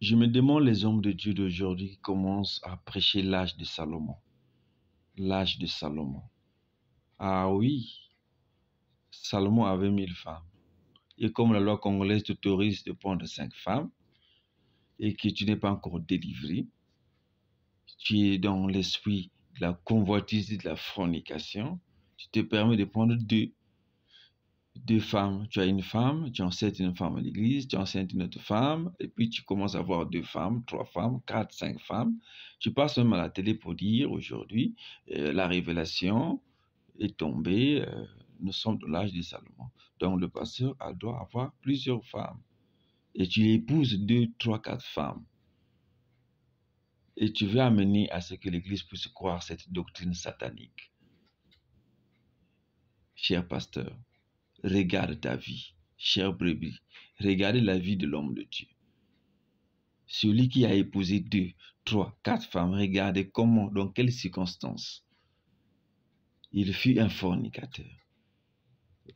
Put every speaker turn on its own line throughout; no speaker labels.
Je me demande les hommes de Dieu d'aujourd'hui qui commencent à prêcher l'âge de Salomon. L'âge de Salomon. Ah oui, Salomon avait 1000 femmes. Et comme la loi congolaise t'autorise de prendre 5 femmes et que tu n'es pas encore délivré, tu es dans l'esprit de la convoitise et de la fornication, tu te permets de prendre deux femmes. Tu as une femme, tu enceintes une femme à l'église, tu enceintes une autre femme, et puis tu commences à avoir 2 femmes, 3 femmes, 4, 5 femmes. Tu passes même à la télé pour dire aujourd'hui, la révélation est tombée, nous sommes dans l'âge de Salomon. Donc le pasteur doit avoir plusieurs femmes. Et tu épouses 2, 3, 4 femmes. Et tu veux amener à ce que l'Église puisse croire cette doctrine satanique. Cher pasteur, regarde ta vie. Cher brebis, regardez la vie de l'homme de Dieu. Celui qui a épousé 2, 3, 4 femmes, regardez comment, dans quelles circonstances. Il fut un fornicateur.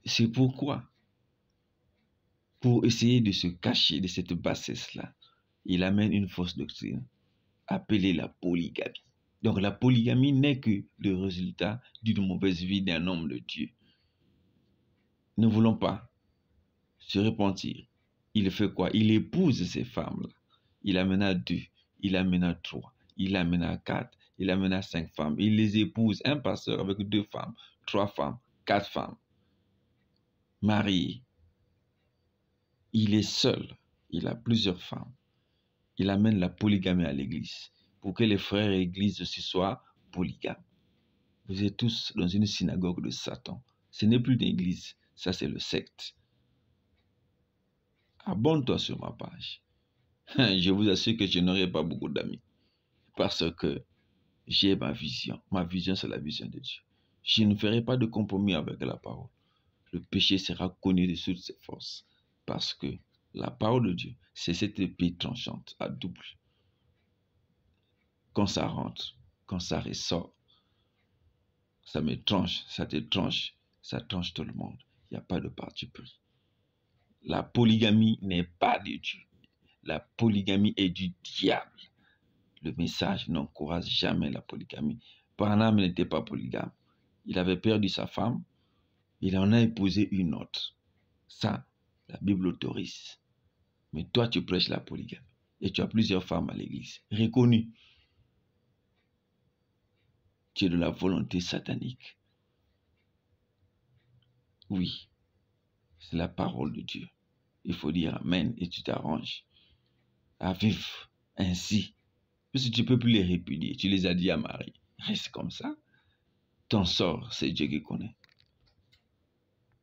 C'est pourquoi, pour essayer de se cacher de cette bassesse-là, il amène une fausse doctrine appelée la polygamie. Donc la polygamie n'est que le résultat d'une mauvaise vie d'un homme de Dieu. Ne voulons pas se repentir. Il fait quoi? Il épouse ces femmes-là. Il amène à 2, il amène à 3, il amène à 4, il amène à 5 femmes. Il les épouse, un pasteur avec 2 femmes, 3 femmes, 4 femmes, mariées. Il est seul, il a plusieurs femmes. Il amène la polygamie à l'église pour que les frères et l'église aussi soient polygames. Vous êtes tous dans une synagogue de Satan. Ce n'est plus une église, ça c'est le secte. Abonne-toi sur ma page. Je vous assure que je n'aurai pas beaucoup d'amis parce que j'ai ma vision. Ma vision, c'est la vision de Dieu. Je ne ferai pas de compromis avec la parole. Le péché sera connu de toutes ses forces parce que la parole de Dieu, c'est cette épée tranchante à double. Quand ça rentre, quand ça ressort, ça me tranche, ça te tranche, ça tranche tout le monde. Il n'y a pas de parti pris. La polygamie n'est pas de Dieu. La polygamie est du diable. Le message n'encourage jamais la polygamie. Branham n'était pas polygame. Il avait perdu sa femme. Il en a épousé une autre. Ça, la Bible autorise. Mais toi, tu prêches la polygamie. Et tu as plusieurs femmes à l'église. Reconnues. Tu es de la volonté satanique. Oui, c'est la parole de Dieu. Il faut dire Amen et tu t'arranges à vivre ainsi. Parce que tu ne peux plus les répudier. Tu les as dit à Marie. Reste comme ça. Ton sort, c'est Dieu qui connaît.